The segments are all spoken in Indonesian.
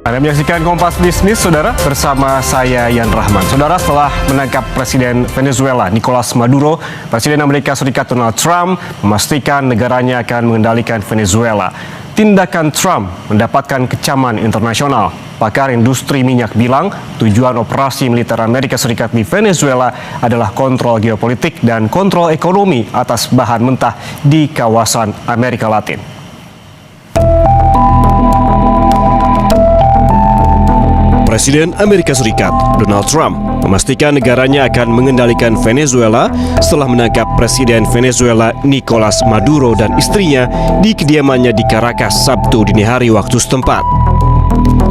Anda menyaksikan Kompas Bisnis, Saudara, bersama saya Yan Rahman. Saudara, setelah menangkap Presiden Venezuela Nicolas Maduro, Presiden Amerika Serikat Donald Trump memastikan negaranya akan mengendalikan Venezuela. Tindakan Trump mendapatkan kecaman internasional. Pakar industri minyak bilang tujuan operasi militer Amerika Serikat di Venezuela adalah kontrol geopolitik dan kontrol ekonomi atas bahan mentah di kawasan Amerika Latin. Presiden Amerika Serikat Donald Trump memastikan negaranya akan mengendalikan Venezuela setelah menangkap Presiden Venezuela Nicolas Maduro dan istrinya di kediamannya di Caracas Sabtu dini hari waktu setempat.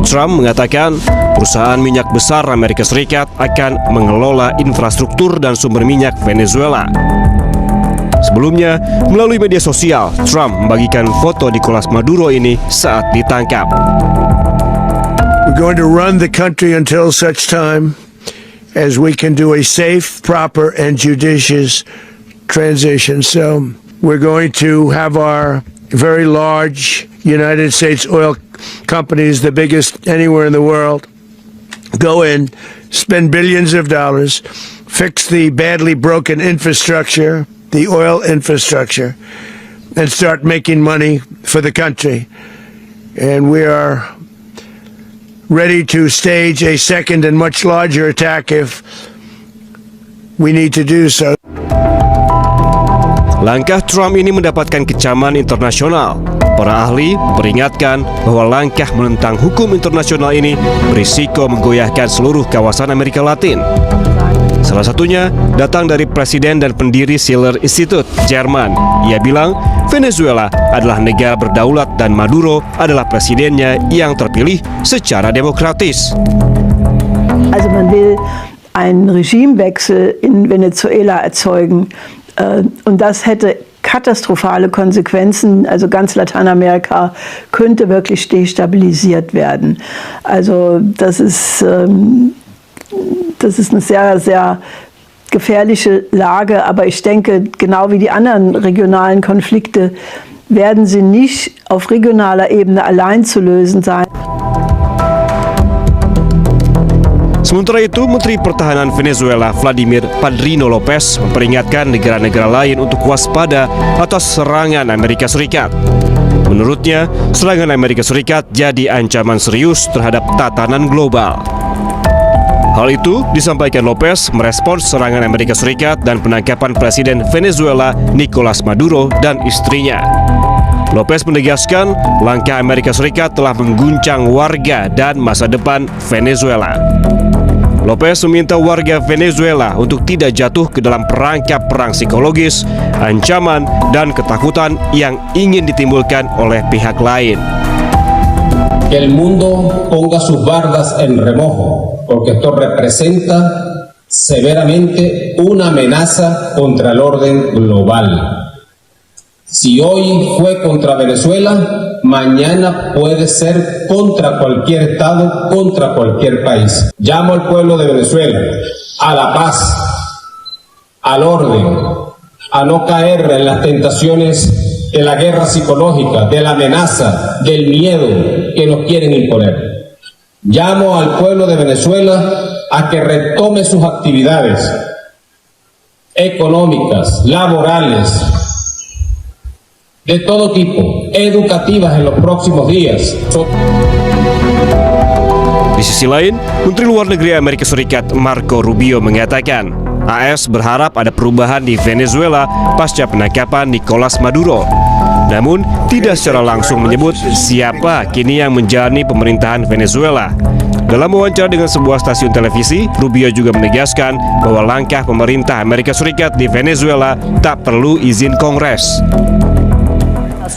Trump mengatakan perusahaan minyak besar Amerika Serikat akan mengelola infrastruktur dan sumber minyak Venezuela. Sebelumnya, melalui media sosial, Trump membagikan foto Nicolas Maduro ini saat ditangkap. We're going to run the country until such time as we can do a safe, proper, and judicious transition. So we're going to have our very large United States oil companies, the biggest anywhere in the world, go in, spend billions of dollars, fix the badly broken infrastructure, the oil infrastructure, and start making money for the country. And we are ready to stage a second and much larger attack if we need to do so. Langkah Trump ini mendapatkan kecaman internasional. Para ahli memperingatkan bahwa langkah menentang hukum internasional ini berisiko menggoyahkan seluruh kawasan Amerika Latin. Salah satunya datang dari Presiden dan pendiri Schiller Institute, Jerman. Ia bilang Venezuela adalah negara berdaulat dan Maduro adalah presidennya yang terpilih secara demokratis. Also man will einen Regimewechsel in Venezuela erzeugen und das hätte katastrophale Konsequenzen. Also ganz Lateinamerika könnte wirklich destabilisiert werden. Also das ist eine sehr, sehr gefährliche Lage, aber ich denke, genau wie die anderen regionalen Konflikte werden sie nicht auf regionaler Ebene allein zu lösen sein. Sementara itu, Menteri Pertahanan Venezuela Vladimir Padrino Lopez memperingatkan negara-negara lain untuk waspada atas serangan Amerika Serikat. Menurutnya, serangan Amerika Serikat jadi ancaman serius terhadap tatanan global. Hal itu disampaikan Lopez merespons serangan Amerika Serikat dan penangkapan Presiden Venezuela Nicolas Maduro dan istrinya. Lopez menegaskan langkah Amerika Serikat telah mengguncang warga dan masa depan Venezuela. Lopez meminta warga Venezuela untuk tidak jatuh ke dalam perangkap perang psikologis, ancaman, dan ketakutan yang ingin ditimbulkan oleh pihak lain. Que el mundo ponga sus bardas en remojo, porque esto representa severamente una amenaza contra el orden global. Si hoy fue contra Venezuela, mañana puede ser contra cualquier Estado, contra cualquier país. Llamo al pueblo de Venezuela a la paz, al orden, a no caer en las tentaciones de la guerra psicológica, de la amenaza, del miedo que nos quieren imponer. Llamo al pueblo de Venezuela a que retome sus actividades económicas, laborales, de todo tipo, educativas en los próximos días. Di sisi lain, Menteri Luar Negeri Amerika Serikat Marco Rubio mengatakan AS berharap ada perubahan di Venezuela pasca penangkapan Nicolas Maduro. Namun, tidak secara langsung menyebut siapa kini yang menjalani pemerintahan Venezuela. Dalam wawancara dengan sebuah stasiun televisi, Rubio juga menegaskan bahwa langkah pemerintah Amerika Serikat di Venezuela tak perlu izin Kongres.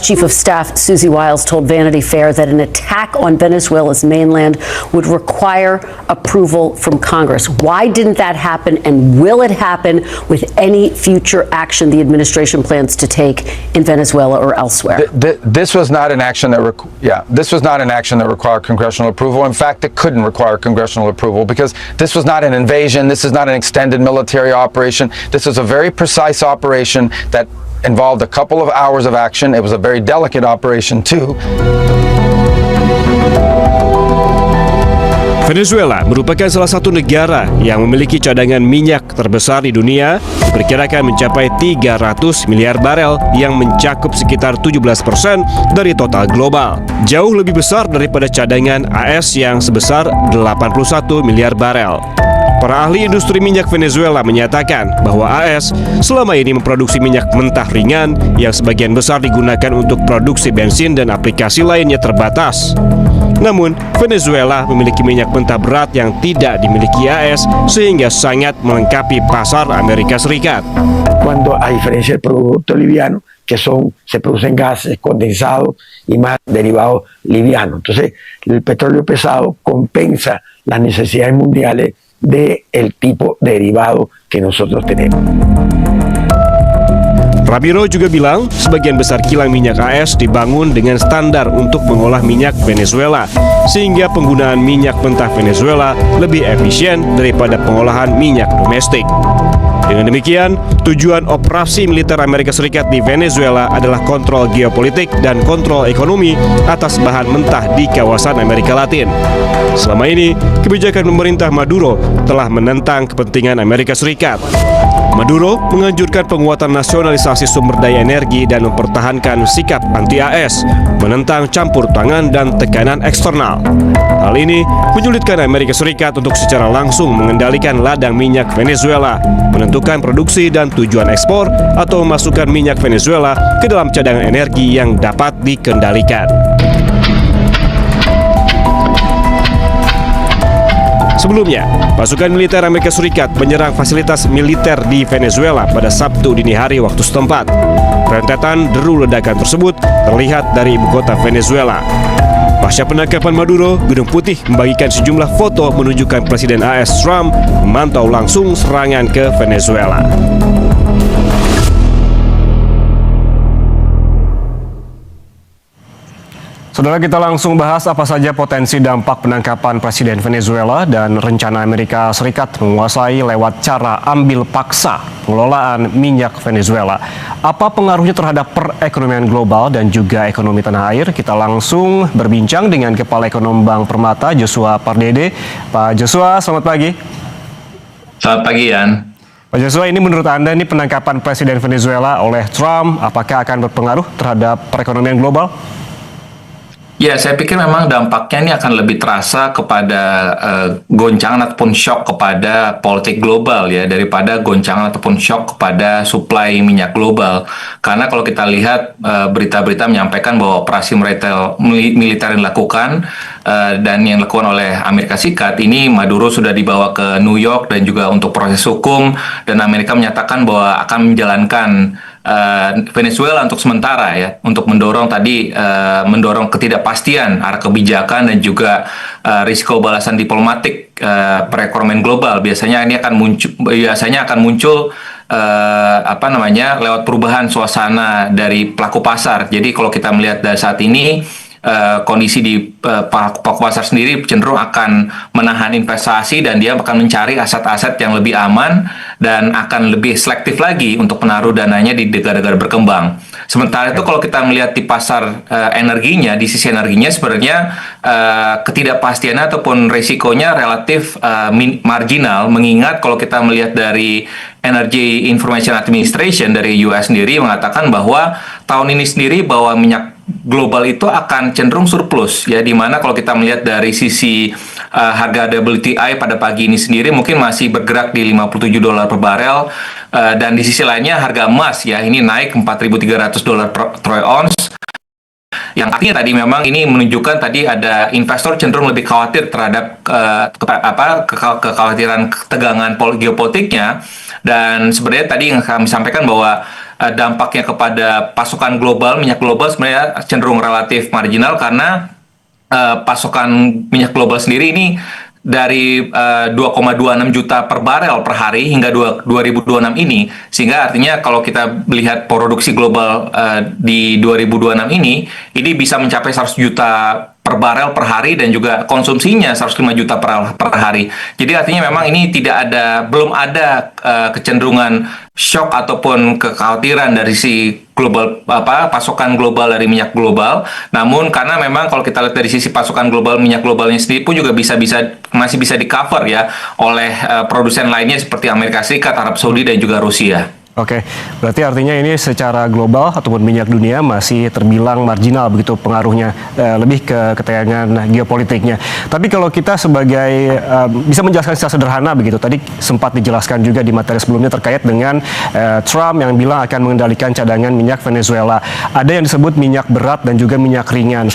Chief of Staff Susie Wiles told Vanity Fair that an attack on Venezuela's mainland would require approval from Congress. Why didn't that happen, and will it happen with any future action the administration plans to take in Venezuela or elsewhere? This was not an action that required congressional approval. In fact, it couldn't require congressional approval because this was not an invasion. This is not an extended military operation. This is a very precise operation that involved a couple of hours of action. It was a very delicate operation too. Venezuela merupakan salah satu negara yang memiliki cadangan minyak terbesar di dunia, diperkirakan mencapai 300 miliar barel yang mencakup sekitar 17% dari total global. Jauh lebih besar daripada cadangan AS yang sebesar 81 miliar barel. Para ahli industri minyak Venezuela menyatakan bahwa AS selama ini memproduksi minyak mentah ringan yang sebagian besar digunakan untuk produksi bensin dan aplikasi lainnya terbatas. Namun, Venezuela memiliki minyak mentah berat yang tidak dimiliki AS sehingga sangat melengkapi pasar Amerika Serikat. Cuando a diferencia del producto liviano, que se producen gases condensados y más derivados livianos. Entonces, el petróleo pesado compensa las necesidades mundiales del tipo de derivado que nosotros tenemos. Ramiro juga bilang sebagian besar kilang minyak AS dibangun dengan standar untuk mengolah minyak Venezuela, sehingga penggunaan minyak mentah Venezuela lebih efisien daripada pengolahan minyak domestik. Dengan demikian, tujuan operasi militer Amerika Serikat di Venezuela adalah kontrol geopolitik dan kontrol ekonomi atas bahan mentah di kawasan Amerika Latin. Selama ini, kebijakan pemerintah Maduro telah menentang kepentingan Amerika Serikat. Maduro menganjurkan penguatan nasionalisasi sumber daya energi dan mempertahankan sikap anti-AS, menentang campur tangan dan tekanan eksternal. Hal ini menyulitkan Amerika Serikat untuk secara langsung mengendalikan ladang minyak Venezuela, menentukan produksi dan tujuan ekspor, atau memasukkan minyak Venezuela ke dalam cadangan energi yang dapat dikendalikan. Sebelumnya, pasukan militer Amerika Serikat menyerang fasilitas militer di Venezuela pada Sabtu dini hari waktu setempat. Rentetan deru ledakan tersebut terlihat dari ibu kota Venezuela. Pasca penangkapan Maduro, Gedung Putih membagikan sejumlah foto menunjukkan Presiden AS Trump memantau langsung serangan ke Venezuela. Saudara, kita langsung bahas apa saja potensi dampak penangkapan Presiden Venezuela dan rencana Amerika Serikat menguasai lewat cara ambil paksa pengelolaan minyak Venezuela. Apa pengaruhnya terhadap perekonomian global dan juga ekonomi tanah air? Kita langsung berbincang dengan Kepala Ekonom Bank Permata, Joshua Pardede. Pak Joshua, selamat pagi. Selamat pagi, Yan. Pak Joshua, ini menurut Anda ini penangkapan Presiden Venezuela oleh Trump, apakah akan berpengaruh terhadap perekonomian global? Ya, saya pikir memang dampaknya ini akan lebih terasa kepada goncangan ataupun shock kepada politik global ya, daripada goncangan ataupun shock kepada suplai minyak global. Karena kalau kita lihat berita-berita menyampaikan bahwa operasi militer yang dilakukan dan yang dilakukan oleh Amerika Serikat ini, Maduro sudah dibawa ke New York dan juga untuk proses hukum, dan Amerika menyatakan bahwa akan menjalankan Venezuela untuk sementara ya, untuk mendorong ketidakpastian arah kebijakan dan juga risiko balasan diplomatik perekonomian global. Biasanya ini akan muncul lewat perubahan suasana dari pelaku pasar. Jadi kalau kita melihat dari saat ini kondisi di pelaku pasar sendiri cenderung akan menahan investasi dan dia akan mencari aset-aset yang lebih aman dan akan lebih selektif lagi untuk menaruh dananya di negara-negara berkembang. Sementara itu kalau kita melihat di pasar energinya, di sisi energinya sebenarnya ketidakpastiannya ataupun risikonya relatif marginal, mengingat kalau kita melihat dari Energy Information Administration dari US sendiri mengatakan bahwa tahun ini sendiri bahwa minyak global itu akan cenderung surplus ya, di mana kalau kita melihat dari sisi harga WTI pada pagi ini sendiri mungkin masih bergerak di $57 per barel, dan di sisi lainnya harga emas ya ini naik $4.300 per troy ounce, yang artinya tadi memang ini menunjukkan tadi ada investor cenderung lebih khawatir terhadap kekhawatiran ketegangan geopolitiknya. Dan sebenarnya tadi yang kami sampaikan bahwa dampaknya kepada pasokan global, minyak global sebenarnya cenderung relatif marginal, karena pasokan minyak global sendiri ini dari 2,26 juta per barel per hari hingga 2026 ini, sehingga artinya kalau kita melihat produksi global di 2026 ini bisa mencapai 100 juta per barel per hari dan juga konsumsinya 105 juta per hari. Jadi artinya memang ini belum ada kecenderungan shock ataupun kekhawatiran dari si global pasokan global dari minyak global. Namun karena memang kalau kita lihat dari sisi pasokan global minyak globalnya sendiri pun juga masih bisa di-cover ya oleh produsen lainnya seperti Amerika Serikat, Arab Saudi dan juga Rusia. Oke, berarti artinya ini secara global ataupun minyak dunia masih terbilang marginal begitu pengaruhnya, lebih ke ketegangan geopolitiknya. Tapi kalau kita sebagai bisa menjelaskan secara sederhana begitu, tadi sempat dijelaskan juga di materi sebelumnya terkait dengan Trump yang bilang akan mengendalikan cadangan minyak Venezuela. Ada yang disebut minyak berat dan juga minyak ringan.